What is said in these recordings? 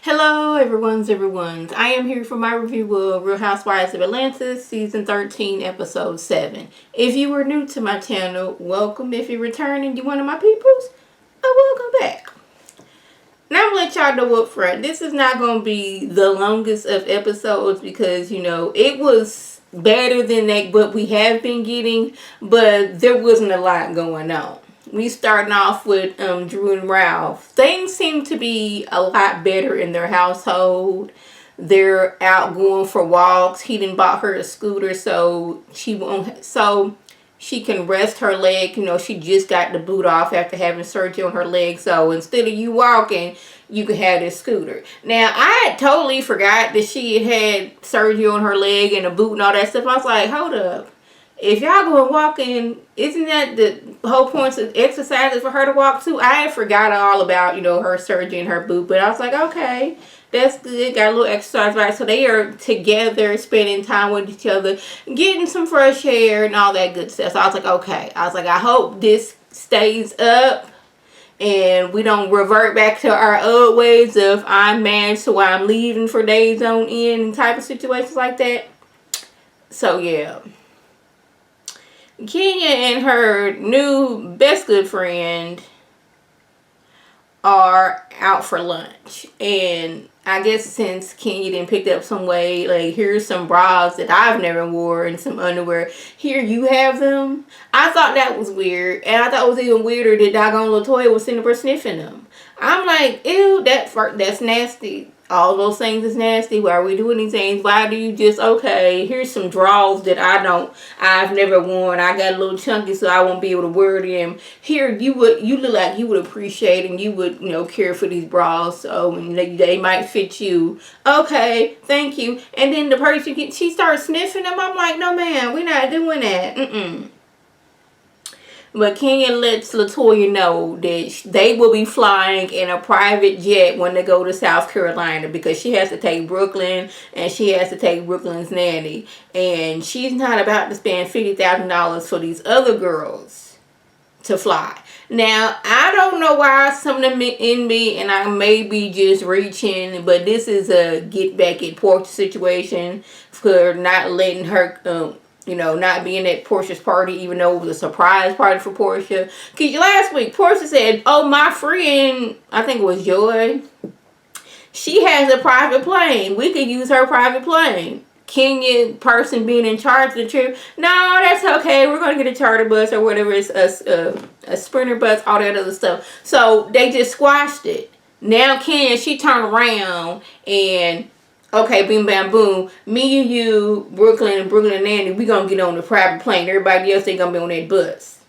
Hello, everyone's. I am here for my review of Real Housewives of Atlanta, Season 13, Episode 7. If you are new to my channel, welcome. If you're returning, you one of my peoples, welcome back. Now I'm going to let y'all know up front, this is not going to be the longest of episodes because, it was better than what we have been getting, but there wasn't a lot going on. We starting off with Drew and Ralph. Things seem to be a lot better in their household. They're out going for walks. He done bought her a scooter so she can rest her leg. She just got the boot off after having surgery on her leg. So instead of you walking, you can have this scooter. Now, I had totally forgot that she had surgery on her leg and a boot and all that stuff. I was like, hold up. If y'all going walking, isn't that the whole point of exercises for her to walk too? I had forgot all about, her surgery and her boot. But I was like, okay, that's good. Got a little exercise, right? So they are together, spending time with each other, getting some fresh air and all that good stuff. So I was like, okay. I hope this stays up and we don't revert back to our old ways of I'm mad so I'm leaving for days on end type of situations like that. So, yeah. Kenya and her new best good friend are out for lunch, and I guess since Kenya didn't pick up some weight, like, here's some bras that I've never wore and some underwear, here you have them. I thought that was weird, and I thought it was even weirder that doggone LaToya was sitting there sniffing them. I'm like, ew, that's nasty. All those things is nasty. Why are we doing these things? Why do you just, okay, here's some drawers that I've never worn. I got a little chunky so I won't be able to wear them. Here, you look like you would appreciate and you would, care for these bras. So they might fit you. Okay, thank you. And then the person, she starts sniffing them. I'm like, no, man, we're not doing that. But Kenya lets LaToya know that they will be flying in a private jet when they go to South Carolina because she has to take Brooklyn and she has to take Brooklyn's nanny. And she's not about to spend $50,000 for these other girls to fly. Now, I don't know why some of them in me, and I may be just reaching, but this is a get back at Portia situation for not letting her... not being at Portia's party, even though it was a surprise party for Portia. Because last week, Portia said, oh, my friend, I think it was Joy, she has a private plane. We could use her private plane. Kenya person being in charge of the trip. No, that's okay. We're going to get a charter bus or whatever. It's a sprinter bus, all that other stuff. So they just squashed it. Now Kenya, she turned around and... okay, boom, bam, boom. Me and you, Brooklyn and Nanny, we gonna get on the private plane. Everybody else, they gonna be on that bus.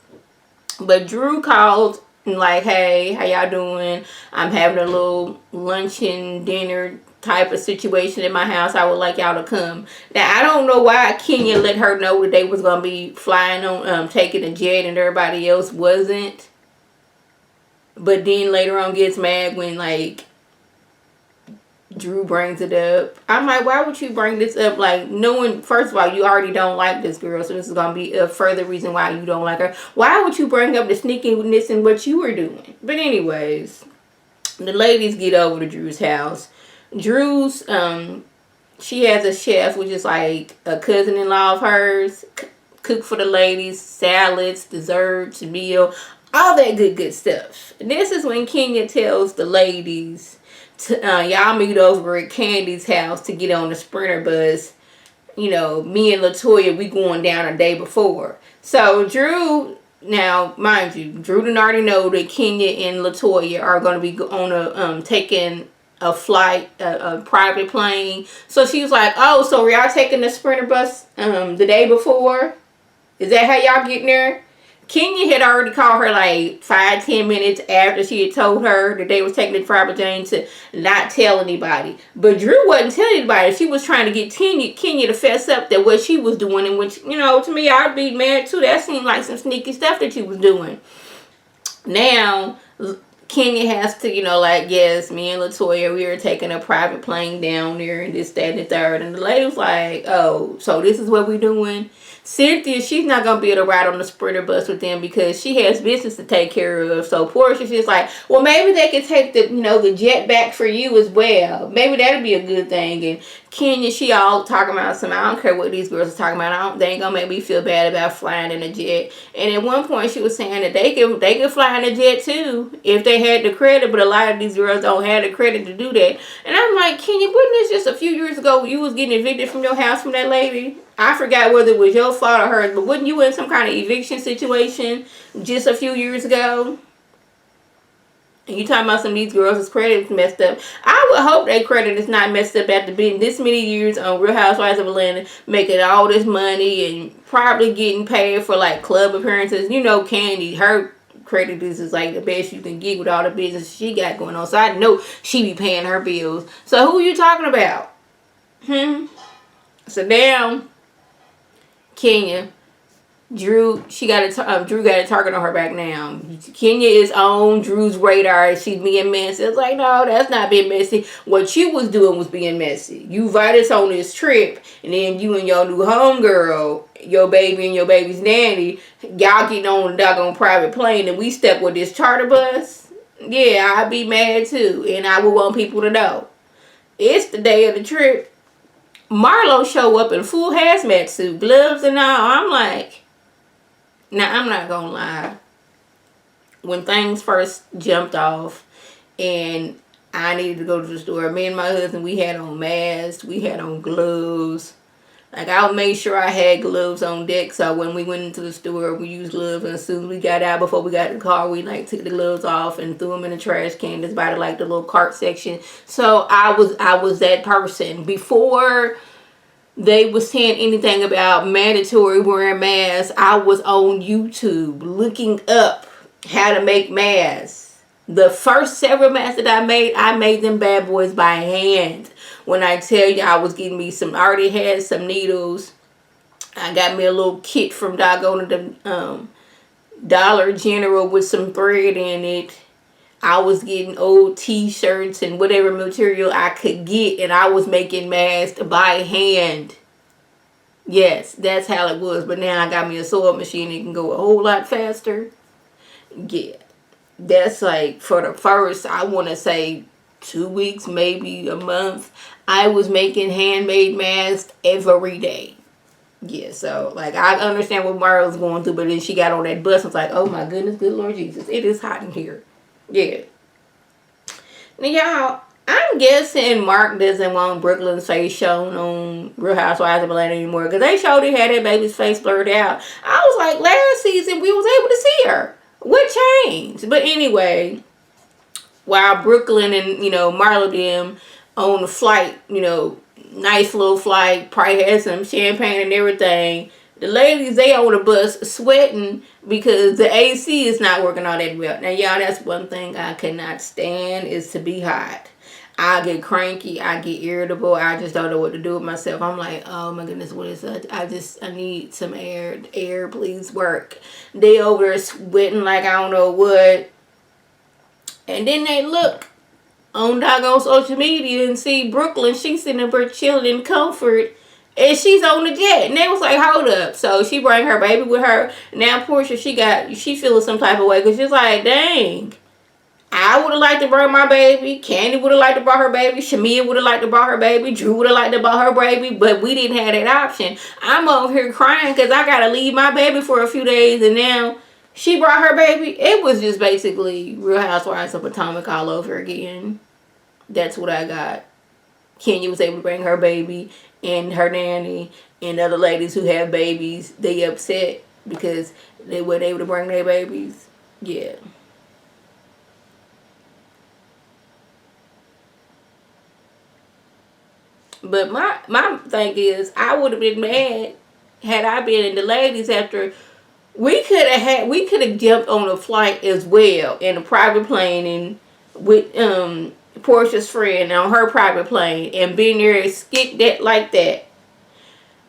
But Drew called and like, hey, how y'all doing? I'm having a little luncheon, dinner type of situation in my house. I would like y'all to come. Now, I don't know why Kenya let her know that they was gonna be flying on, taking a jet and everybody else wasn't. But then later on gets mad when, like, Drew brings it up. I'm like, why would you bring this up? Like, knowing, first of all, you already don't like this girl, so this is going to be a further reason why you don't like her. Why would you bring up the sneakiness in what you were doing? But anyways, the ladies get over to Drew's house. Drew's, she has a chef, which is like a cousin-in-law of hers, cook for the ladies, salads, desserts, meal, all that good stuff. This is when Kenya tells the ladies... y'all meet over at Candy's house to get on the sprinter bus. Me and LaToya, we going down a day before. So Drew, now mind you, Drew didn't already know that Kenya and LaToya are going to be on a taking a flight, a private plane. So she was like, oh, so y'all taking the sprinter bus the day before? Is that how y'all getting there? Kenya had already called her like 5-10 minutes after she had told her that they was taking the private plane to not tell anybody. But Drew wasn't telling anybody. She was trying to get Kenya to fess up that what she was doing, and which, to me, I'd be mad too. That seemed like some sneaky stuff that she was doing. Now, Kenya has to, yes, me and LaToya, we were taking a private plane down there and this, that, and the third. And the lady was like, oh, so this is what we're doing? Cynthia, she's not gonna be able to ride on the Sprinter bus with them because she has business to take care of. So Portia, she's like, well, maybe they can take the jet back for you as well. Maybe that'd be a good thing. And Kenya, she all talking about some. I don't care what these girls are talking about. They ain't gonna make me feel bad about flying in a jet. And at one point, she was saying that they could fly in a jet too if they had the credit. But a lot of these girls don't have the credit to do that. And I'm like, Kenya, wasn't this just a few years ago you was getting evicted from your house from that lady? I forgot whether it was your fault or hers, but wasn't you in some kind of eviction situation just a few years ago? And you talking about some of these girls' credit is messed up. I would hope their credit is not messed up after being this many years on Real Housewives of Atlanta, making all this money and probably getting paid for like club appearances. You know, Candy, her credit is like the best you can get with all the business she got going on. So I know she be paying her bills. So who you talking about? So now, Kenya, Drew got a target on her back now. Kenya is on Drew's radar. She's being messy. It's like, no, that's not being messy. What you was doing was being messy. You invited us on this trip, and then you and your new homegirl, your baby and your baby's nanny, y'all getting on the doggone private plane, and we stuck with this charter bus. Yeah, I'd be mad too, and I would want people to know. It's the day of the trip. Marlo show up in full hazmat suit, gloves and all. I'm like, now I'm not gonna lie. When things first jumped off and I needed to go to the store, me and my husband, we had on masks, we had on gloves. Like, I made sure I had gloves on deck, so when we went into the store, we used gloves, and as soon as we got out, before we got in the car, we like took the gloves off and threw them in the trash can that's by the little cart section. So I was that person. Before they was saying anything about mandatory wearing masks, I was on YouTube looking up how to make masks. The first several masks that I made them bad boys by hand. When I tell you, I was getting me I already had some needles. I got me a little kit from the Dollar General with some thread in it. I was getting old t-shirts and whatever material I could get, and I was making masks by hand. Yes, that's how it was. But now I got me a sewing machine. It can go a whole lot faster. Yeah, that's like for the first, I want to say 2 weeks, maybe a month, I was making handmade masks every day. Yeah, so like I understand what Mario's going through, but then she got on that bus and was like, oh my goodness, good Lord Jesus, it is hot in here. Yeah. Now y'all, I'm guessing Mark doesn't want Brooklyn's face shown on Real Housewives of Atlanta anymore, because they showed he had that baby's face blurred out. I was like, last season we was able to see her. What changed? But anyway, while Brooklyn and, Marlo them on the flight, nice little flight, probably had some champagne and everything. The ladies, they on the bus sweating because the AC is not working all that well. Now, y'all, that's one thing I cannot stand is to be hot. I get cranky. I get irritable. I just don't know what to do with myself. I'm like, oh my goodness, what is that? I need some air. Air, please work. They over there sweating like I don't know what. And then they look on doggone social media and see Brooklyn. She's sitting up there chilling in comfort. And she's on the jet. And they was like, hold up. So she bring her baby with her. Now Portia, she feeling some type of way. Because she's like, dang. I would have liked to bring my baby. Candy would have liked to bring her baby. Shamia would have liked to bring her baby. Drew would have liked to bring her baby. But we didn't have that option. I'm over here crying because I got to leave my baby for a few days. And now she brought her baby. It was just basically Real Housewives of Potomac all over again. That's what I got. Kenya was able to bring her baby and her nanny and other ladies who have babies. They upset because they weren't able to bring their babies. Yeah. But my thing is, I would have been mad had I been in the ladies after we could have jumped on a flight as well in a private plane and with Portia's friend on her private plane and been there and skip that like that.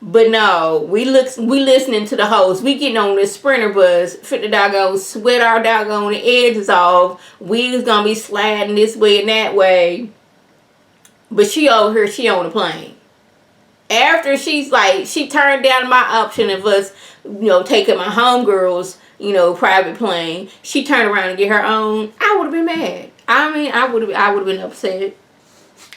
But no, we listening to the host. We getting on this Sprinter bus, fit the doggone, sweat our doggone edges off. We was gonna be sliding this way and that way. But she over here, she on the plane. After she's like, she turned down my option of us, taking my homegirls, private plane. She turned around and get her own. I would have been mad. I mean, I would have been upset.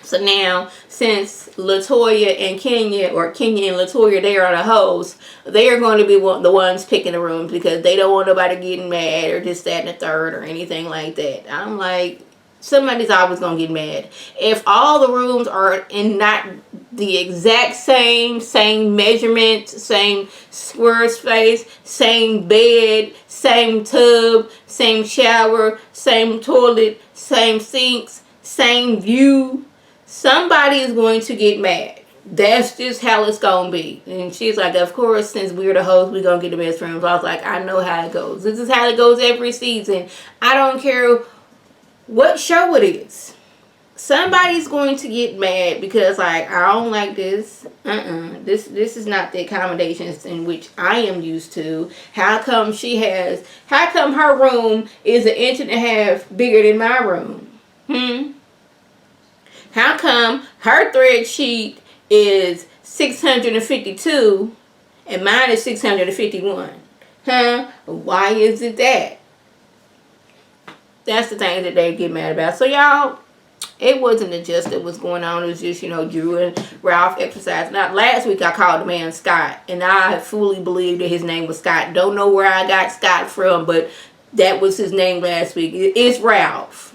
So now, since Latoya and Kenya, or Kenya and Latoya, they are the hosts, they are going to be the ones picking the rooms because they don't want nobody getting mad or this, that, and the third or anything like that. I'm like, somebody's always going to get mad. If all the rooms are in not the exact same measurement, same square space, same bed, same tub, same shower, same toilet, same sinks, same view, somebody is going to get mad. That's just how it's going to be. And she's like, of course, since we're the host, we're going to get the best friends. I was like, I know how it goes. This is how it goes every season. I don't care what show it is. Somebody's going to get mad because, like, I don't like this. This is not the accommodations in which I am used to. How come her room is 1.5 inches bigger than my room? How come her thread sheet is 652 and mine is 651? Why is it that? That's the thing that they get mad about. So y'all, it wasn't just that was going on. It was just, Drew and Ralph exercising. Now, last week I called the man Scott, and I fully believed that his name was Scott. Don't know where I got Scott from, but that was his name last week. It's Ralph.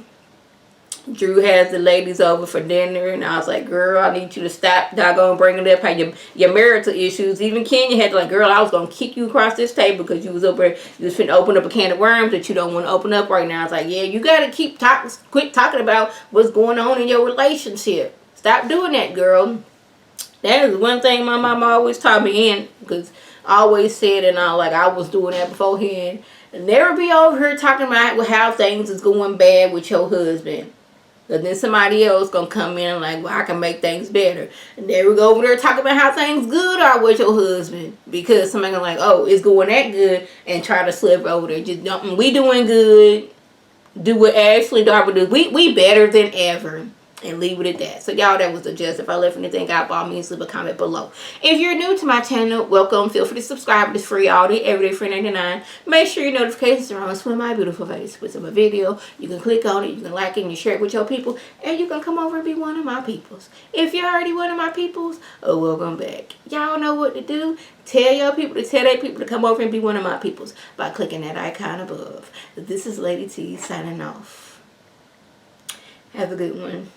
Drew has the ladies over for dinner, and I was like, girl, I need you to stop doggone bringing up how your marital issues. Even Kenya had to, like, girl, I was going to kick you across this table because you was finna open up a can of worms that you don't want to open up right now. I was like, yeah, you got to quit talking about what's going on in your relationship. Stop doing that, girl. That is one thing my mama always taught me, and because I always said, and I was doing that beforehand, never be over here talking about how things is going bad with your husband. But then somebody else gonna come in and like, well, I can make things better. And there we go over there talking about how things good are with your husband. Because somebody gonna like, oh, it's going that good, and try to slip over there. Just don't, we doing good. Do what Ashley Darby do. We better than ever. And leave it at that. So y'all, that was the gist. If I left anything out, by all means, leave a comment below. If you're new to my channel, welcome. Feel free to subscribe. It's free all day, every day, free 99. Make sure your notifications are on. Swim my beautiful face with my video. You can click on it. You can like it. And you share it with your people. And you can come over and be one of my peoples. If you're already one of my peoples, oh, welcome back. Y'all know what to do. Tell your people to tell their people to come over and be one of my peoples by clicking that icon above. This is Lady T signing off. Have a good one.